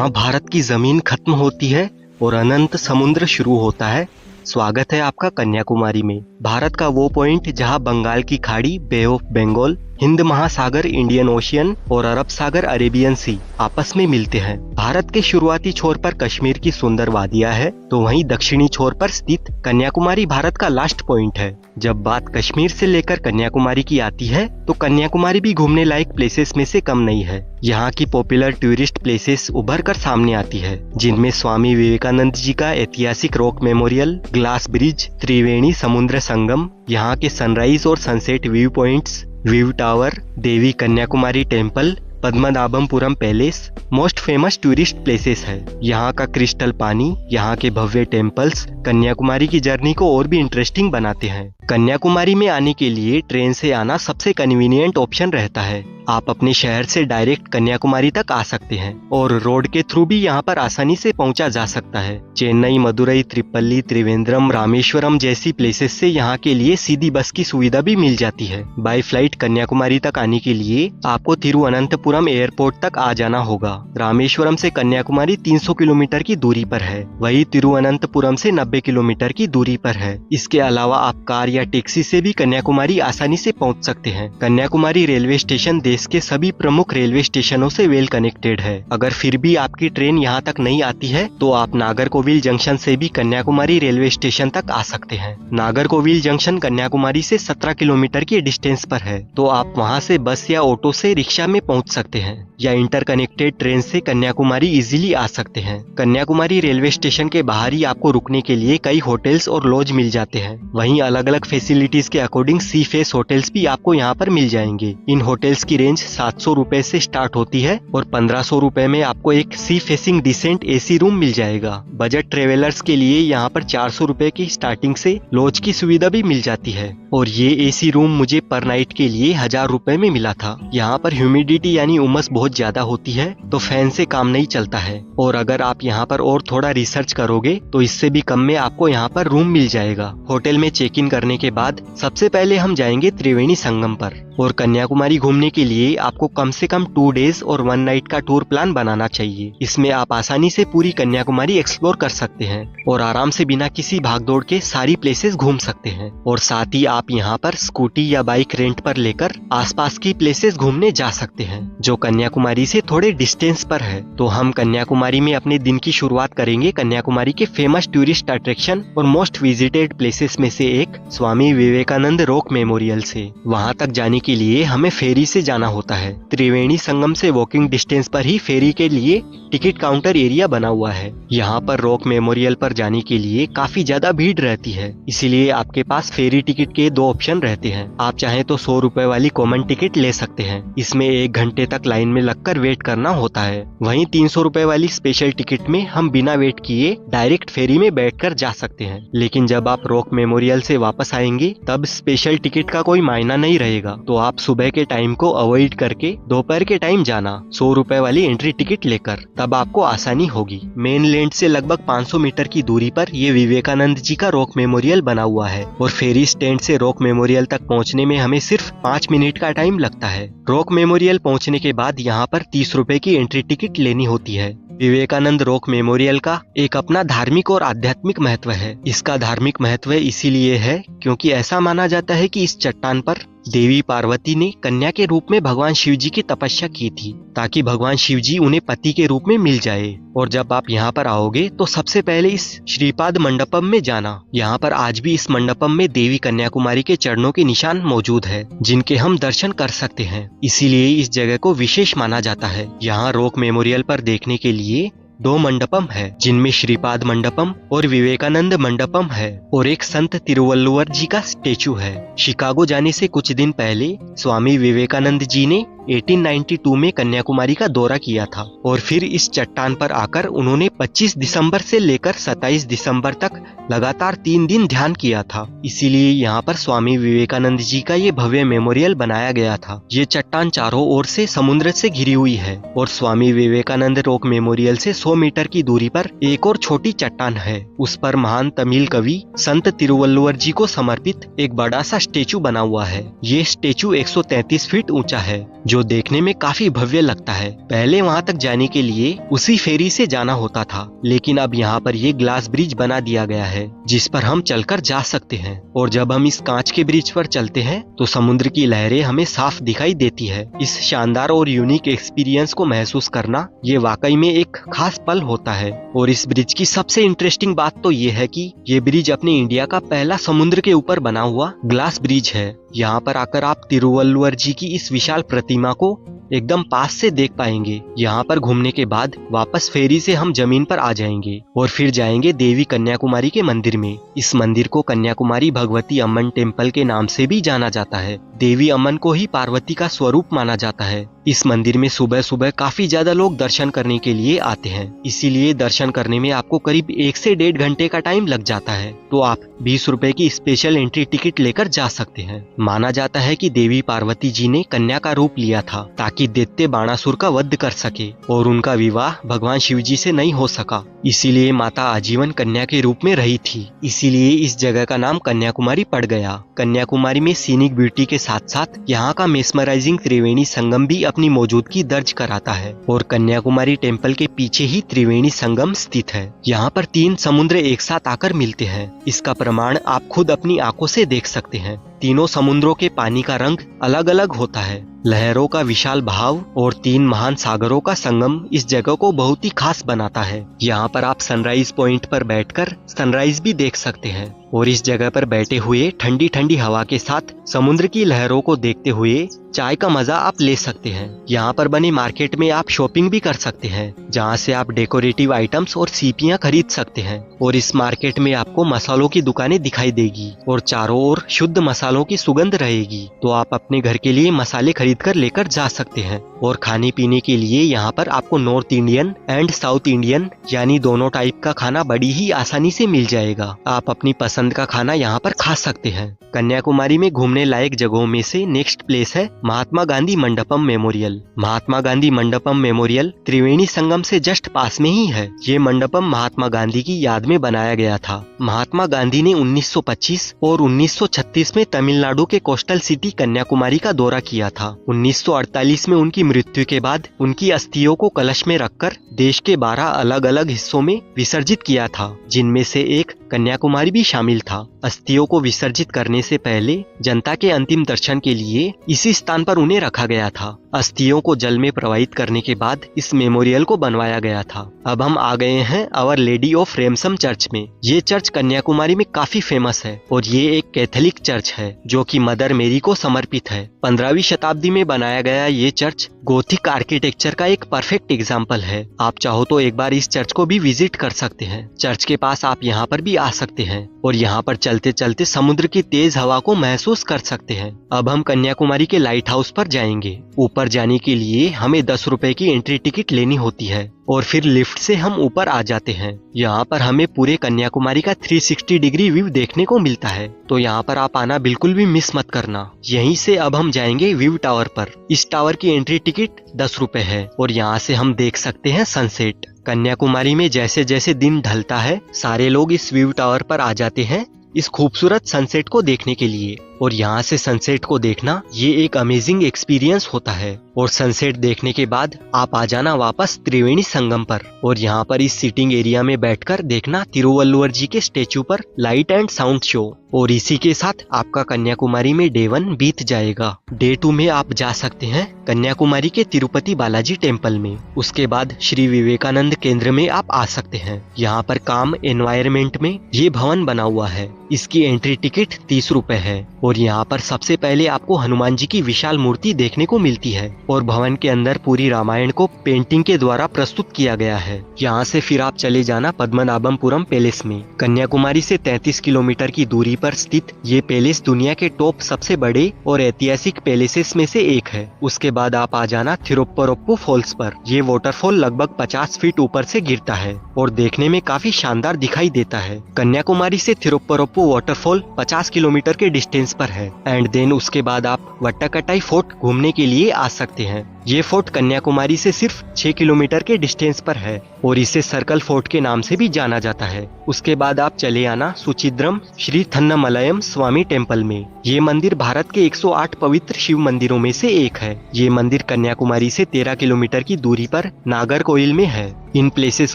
जहां भारत की जमीन खत्म होती है और अनंत समुद्र शुरू होता है। स्वागत है आपका कन्याकुमारी में। भारत का वो पॉइंट जहां बंगाल की खाड़ी, बे ऑफ बंगाल, हिंद महासागर, इंडियन ओशियन और अरब सागर, अरेबियन सी आपस में मिलते हैं। भारत के शुरुआती छोर पर कश्मीर की सुंदर वादियां है, तो वहीं दक्षिणी छोर पर स्थित कन्याकुमारी भारत का लास्ट पॉइंट है। जब बात कश्मीर से लेकर कन्याकुमारी की आती है तो कन्याकुमारी भी घूमने लायक प्लेसेस में से कम नहीं है। यहाँ की पॉपुलर टूरिस्ट प्लेसेस उभर कर सामने आती है, जिनमें स्वामी विवेकानंद जी का ऐतिहासिक rock memorial, glass bridge, Triveni समुद्र संगम, यहाँ के सनराइज और sunset view points, view tower, Devi Kanyakumari temple, Padmanabhapuram palace most famous tourist places है। यहाँ का क्रिस्टल पानी, यहाँ के भव्य टेम्पल्स कन्याकुमारी की जर्नी को और भी इंटरेस्टिंग बनाते हैं। कन्याकुमारी में आने के लिए ट्रेन से आना सबसे कन्वीनियंट ऑप्शन रहता है। आप अपने शहर से डायरेक्ट कन्याकुमारी तक आ सकते हैं और रोड के थ्रू भी यहाँ पर आसानी से पहुँचा जा सकता है। चेन्नई, मदुरई, त्रिपल्ली, त्रिवेंद्रम, रामेश्वरम जैसी प्लेसेस से यहाँ के लिए सीधी बस की सुविधा भी मिल जाती है। बाय फ्लाइट कन्याकुमारी तक आने के लिए आपको तिरुवनंतपुरम एयरपोर्ट तक आ जाना होगा। रामेश्वरम से कन्याकुमारी 300 किलोमीटर की दूरी पर है, वही तिरुवनंतपुरम से 90 किलोमीटर की दूरी पर है। इसके अलावा आप कार या टैक्सी से भी कन्याकुमारी आसानी से पहुंच सकते हैं। कन्याकुमारी रेलवे स्टेशन देश के सभी प्रमुख रेलवे स्टेशनों से वेल कनेक्टेड है। अगर फिर भी आपकी ट्रेन यहाँ तक नहीं आती है तो आप नागरकोविल जंक्शन से भी कन्याकुमारी रेलवे स्टेशन तक आ सकते हैं। नागरकोविल जंक्शन कन्याकुमारी से 17 किलोमीटर की डिस्टेंस पर है, तो आप वहाँ से बस या ऑटो से रिक्शा में पहुँच सकते हैं या इंटरकनेक्टेड ट्रेन से कन्याकुमारी इजीली आ सकते हैं। कन्याकुमारी रेलवे स्टेशन के बाहर ही आपको रुकने के लिए कई होटल्स और लॉज मिल जाते हैं। वहीं अलग अलग फैसिलिटीज के अकॉर्डिंग सी फेस होटल्स भी आपको यहाँ पर मिल जाएंगे। इन होटल्स की रेंज 700 रुपए से स्टार्ट होती है और 1500 रुपए में आपको एक sea facing decent AC room मिल जाएगा। बजट ट्रेवलर्स के लिए यहाँ पर 400 रुपए की स्टार्टिंग से लॉज की सुविधा भी मिल जाती है और ये एसी रूम मुझे पर नाइट के लिए 1000 रुपए में मिला था। यहाँ पर ह्यूमिडिटी यानी उमस बहुत ज्यादा होती है, तो फैन से काम नहीं चलता है और अगर आप यहाँ पर और थोड़ा रिसर्च करोगे तो इससे भी कम में आपको यहाँ पर रूम मिल जाएगा। होटल में चेक इन करने के बाद सबसे पहले हम जाएंगे त्रिवेणी संगम पर और कन्याकुमारी घूमने के लिए आपको कम से कम 2 डेज और 1 नाइट का टूर प्लान बनाना चाहिए। इसमें आप आसानी से पूरी कन्याकुमारी एक्सप्लोर कर सकते हैं और आराम से बिना किसी भागदौड़ के सारी प्लेसेस घूम सकते हैं और साथ ही आप यहाँ पर स्कूटी या बाइक रेंट पर लेकर आसपास की प्लेसेस घूमने जा सकते हैं जो कन्याकुमारी से थोड़े डिस्टेंस पर है। तो हम कन्याकुमारी में अपने दिन की शुरुआत करेंगे कन्याकुमारी के फेमस टूरिस्ट अट्रैक्शन और मोस्ट विजिटेड प्लेसेस में से एक स्वामी विवेकानंद रॉक मेमोरियल से। वहाँ तक जाने के लिए हमें फेरी से जाना होता है। त्रिवेणी संगम से वॉकिंग डिस्टेंस पर ही फेरी के लिए टिकट काउंटर एरिया बना हुआ है। यहाँ पर रॉक मेमोरियल पर जाने के लिए काफी ज्यादा भीड़ रहती है, इसीलिए आपके पास फेरी टिकट के 2 ऑप्शन रहते हैं। आप चाहें तो 100 रुपए वाली कॉमन टिकट ले सकते हैं, इसमें 1 घंटे तक लाइन में लगकर वेट करना होता है। वहीं 300 रुपए वाली स्पेशल टिकट में हम बिना वेट किए डायरेक्ट फेरी में बैठकर जा सकते हैं। लेकिन जब आप रॉक मेमोरियल से वापस आएंगे तब स्पेशल टिकट का कोई मायना नहीं रहेगा, तो आप सुबह के टाइम को अवॉइड करके दोपहर के टाइम जाना 100 रुपए वाली एंट्री टिकट लेकर, तब आपको आसानी होगी। मेन लैंड से लगभग 500 मीटर की दूरी पर ये विवेकानंद जी का रॉक मेमोरियल बना हुआ है और फेरी स्टैंड से रॉक मेमोरियल तक पहुंचने में हमें सिर्फ 5 मिनट का टाइम लगता है। रॉक मेमोरियल पहुंचने के बाद यहाँ पर 30 रुपए की एंट्री टिकट लेनी होती है। विवेकानंद रॉक मेमोरियल का एक अपना धार्मिक और आध्यात्मिक महत्व है। इसका धार्मिक महत्व इसीलिए है क्योंकि ऐसा माना जाता है कि इस चट्टान पर देवी पार्वती ने कन्या के रूप में भगवान शिव जी की तपस्या की थी, ताकि भगवान शिव जी उन्हें पति के रूप में मिल जाए। और जब आप यहाँ पर आओगे तो सबसे पहले इस श्रीपाद मंडपम में जाना। यहाँ पर आज भी इस मंडपम में देवी कन्याकुमारी के चरणों के निशान मौजूद है, जिनके हम दर्शन कर सकते हैं। इसीलिए इस जगह को विशेष माना जाता है। यहाँ रॉक मेमोरियल पर देखने के लिए 2 मंडपम है, जिनमें श्रीपाद मंडपम और विवेकानंद मंडपम है और एक संत तिरुवल्लुवर जी का स्टेचू है। शिकागो जाने से कुछ दिन पहले स्वामी विवेकानंद जी ने 1892 में कन्याकुमारी का दौरा किया था और फिर इस चट्टान पर आकर उन्होंने 25 दिसंबर से लेकर 27 दिसंबर तक लगातार 3 दिन ध्यान किया था। इसीलिए यहाँ पर स्वामी विवेकानंद जी का ये भव्य मेमोरियल बनाया गया था। ये चट्टान चारों ओर से समुद्र से घिरी हुई है और स्वामी विवेकानंद रॉक मेमोरियल से 100 मीटर की दूरी पर एक और छोटी चट्टान है। उस पर महान तमिल कवि संत तिरुवल्लुवर जी को समर्पित एक बड़ा सा स्टेचू बना हुआ है। ये स्टेचू 133 फीट ऊंचा है, जो देखने में काफी भव्य लगता है। पहले वहाँ तक जाने के लिए उसी फेरी से जाना होता था, लेकिन अब यहाँ पर ये ग्लास ब्रिज बना दिया गया है जिस पर हम चलकर जा सकते हैं। और जब हम इस कांच के ब्रिज पर चलते हैं तो समुद्र की लहरें हमें साफ दिखाई देती है। इस शानदार और यूनिक एक्सपीरियंस को महसूस करना ये वाकई में एक खास पल होता है। और इस ब्रिज की सबसे इंटरेस्टिंग बात तो ये है कि ये ब्रिज अपने इंडिया का पहला समुद्र के ऊपर बना हुआ ग्लास ब्रिज है। यहाँ पर आकर आप तिरुवल्लुवर जी की इस विशाल प्रतिमा को एकदम पास से देख पाएंगे। यहाँ पर घूमने के बाद वापस फेरी से हम जमीन पर आ जाएंगे और फिर जाएंगे देवी कन्याकुमारी के मंदिर में। इस मंदिर को कन्याकुमारी भगवती अम्मन टेम्पल के नाम से भी जाना जाता है। देवी अम्मन को ही पार्वती का स्वरूप माना जाता है। इस मंदिर में सुबह सुबह काफी ज्यादा लोग दर्शन करने के लिए आते हैं, इसीलिए दर्शन करने में आपको करीब 1 से 1.5 घंटे का टाइम लग जाता है। तो आप 20 रुपए की स्पेशल एंट्री टिकट लेकर जा सकते हैं। माना जाता है कि देवी पार्वती जी ने कन्या का रूप लिया था ताकि दैत्य बाणासुर का वध कर सके और उनका विवाह भगवान शिव जी से नहीं हो सका, इसीलिए माता आजीवन कन्या के रूप में रही थी। इसीलिए इस जगह का नाम कन्याकुमारी पड़ गया। कन्याकुमारी में सीनिक ब्यूटी के साथ साथ यहाँ का मेस्मराइजिंग त्रिवेणी संगम भी अपनी मौजूदगी दर्ज कराता है और कन्याकुमारी टेम्पल के पीछे ही त्रिवेणी संगम स्थित है। यहाँ पर 3 समुद्र एक साथ आकर मिलते हैं। इसका प्रमाण आप खुद अपनी आंखों से देख सकते हैं। तीनों समुद्रों के पानी का रंग अलग अलग होता है। लहरों का विशाल बहाव और 3 महान सागरों का संगम इस जगह को बहुत ही खास बनाता है। यहाँ पर आप सनराइज पॉइंट पर बैठकर सनराइज भी देख सकते हैं और इस जगह पर बैठे हुए ठंडी ठंडी हवा के साथ समुद्र की लहरों को देखते हुए चाय का मजा आप ले सकते हैं। यहाँ पर बने मार्केट में आप शॉपिंग भी कर सकते हैं, जहाँ से आप डेकोरेटिव आइटम्स और सीपियाँ खरीद सकते हैं। और इस मार्केट में आपको मसालों की दुकानें दिखाई देगी और चारों ओर शुद्ध मसालों की सुगंध रहेगी। तो आप अपने घर के लिए मसाले खरीद कर लेकर जा सकते हैं। और खाने पीने के लिए यहाँ पर आपको north Indian and south Indian यानी दोनों टाइप का खाना बड़ी ही आसानी से मिल जाएगा। आप अपनी पसंद का खाना यहाँ पर खा सकते हैं। कन्याकुमारी में घूमने लायक जगहों में से नेक्स्ट प्लेस है महात्मा गांधी मंडपम मेमोरियल। महात्मा गांधी मंडपम मेमोरियल त्रिवेणी संगम से जस्ट पास में ही है। ये मंडपम महात्मा गांधी की याद में बनाया गया था। महात्मा गांधी ने 1925 और 1936 में तमिलनाडु के कोस्टल सिटी कन्याकुमारी का दौरा किया था। 1948 में उनकी मृत्यु के बाद उनकी अस्थियों को कलश में रखकर देश के 12 अलग अलग हिस्सों में विसर्जित किया था, जिनमें से एक कन्याकुमारी भी शामिल था। अस्थियों को विसर्जित करने से पहले जनता के अंतिम दर्शन के लिए इसी स्थान पर उन्हें रखा गया था। अस्थियों को जल में प्रवाहित करने के बाद इस मेमोरियल को बनवाया गया था। अब हम आ गए हैं आवर लेडी ऑफ रेमसम चर्च में। ये चर्च कन्याकुमारी में काफी फेमस है और ये एक कैथोलिक चर्च है जो कि मदर मेरी को समर्पित है। 15वीं शताब्दी में बनाया गया ये चर्च गोथिक आर्किटेक्चर का एक परफेक्ट एग्जाम्पल है। आप चाहो तो एक बार इस चर्च को भी विजिट कर सकते हैं। चर्च के पास आप यहाँ पर भी आ सकते हैं और यहाँ पर चलते चलते समुद्र की तेज हवा को महसूस कर सकते हैं। अब हम कन्याकुमारी के लाइट हाउस पर जाएंगे। ऊपर जाने के लिए हमें 10 रुपए की एंट्री टिकट लेनी होती है और फिर लिफ्ट से हम ऊपर आ जाते हैं। यहाँ पर हमें पूरे कन्याकुमारी का 360 डिग्री व्यू देखने को मिलता है, तो यहाँ पर आप आना बिल्कुल भी मिस मत करना। यहीं से अब हम जाएंगे व्यू टावर पर। इस टावर की एंट्री टिकट 10 रुपए है और यहाँ से हम देख सकते हैं सनसेट। कन्याकुमारी में जैसे जैसे दिन ढलता है सारे लोग इस व्यू टावर पर आ जाते हैं इस खूबसूरत सनसेट को देखने के लिए। और यहाँ से सनसेट को देखना ये एक अमेजिंग एक्सपीरियंस होता है। और सनसेट देखने के बाद आप आ जाना वापस त्रिवेणी संगम पर और यहाँ पर इस सीटिंग एरिया में बैठकर देखना तिरुवल्लुवर जी के स्टेचू पर लाइट एंड साउंड शो। और इसी के साथ आपका कन्याकुमारी में डे 1 बीत जाएगा। डे 2 में आप जा सकते हैं कन्याकुमारी के तिरुपति बालाजी टेम्पल में। उसके बाद श्री विवेकानंद केंद्र में आप आ सकते हैं। यहाँ पर काम एनवायरमेंट में ये भवन बना हुआ है। इसकी एंट्री टिकट 30 रुपए है और यहाँ पर सबसे पहले आपको हनुमान जी की विशाल मूर्ति देखने को मिलती है और भवन के अंदर पूरी रामायण को पेंटिंग के द्वारा प्रस्तुत किया गया है। यहाँ से फिर आप चले जाना पद्मनाभपुरम पैलेस में। कन्याकुमारी से 33 किलोमीटर की दूरी पर स्थित ये पैलेस दुनिया के टॉप सबसे बड़े और ऐतिहासिक पैलेसेस में से एक है। उसके बाद आप आ जाना थिरुप्परप्पु फॉल्स पर। ये वाटरफॉल लगभग 50 फीट ऊपर से गिरता है और देखने में काफी शानदार दिखाई देता है। कन्याकुमारी से थिरुप्परप्पु वाटरफॉल 50 किलोमीटर के डिस्टेंस पर है एंड देन उसके बाद आप वट्टाकट्टाई फोर्ट घूमने के लिए आ सकते हैं। ये फोर्ट कन्याकुमारी से सिर्फ 6 किलोमीटर के डिस्टेंस पर है और इसे सर्कल फोर्ट के नाम से भी जाना जाता है। उसके बाद आप चले आना सुचिद्रम श्री थन्नामलयम स्वामी टेम्पल में। ये मंदिर भारत के 108 पवित्र शिव मंदिरों में से एक है। ये मंदिर कन्याकुमारी से 13 किलोमीटर की दूरी पर नागरकोइल में है। इन प्लेसेस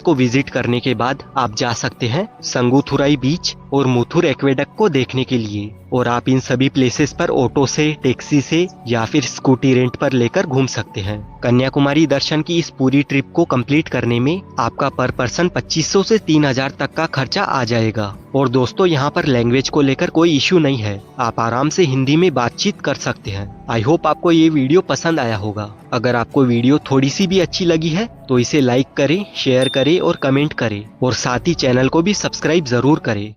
को विजिट करने के बाद आप जा सकते हैं संगुथुराई बीच और मुथुर एक्वेडक्ट को देखने के लिए, और आप इन सभी प्लेसेस पर ऑटो से, टैक्सी से या फिर स्कूटी रेंट पर लेकर घूम सकते हैं। कन्याकुमारी दर्शन की इस पूरी ट्रिप को कंप्लीट करने में आपका पर पर्सन 2500 से 3000 तक का खर्चा आ जाएगा। और दोस्तों, यहाँ पर लैंग्वेज को लेकर कोई इश्यू नहीं है, आप आराम से हिंदी में बातचीत कर सकते हैं। आई होप आपको ये वीडियो पसंद आया होगा। अगर आपको वीडियो थोड़ी सी भी अच्छी लगी है तो इसे लाइक करें, शेयर करें और कमेंट करें, और साथ ही चैनल को भी सब्सक्राइब जरूर करें।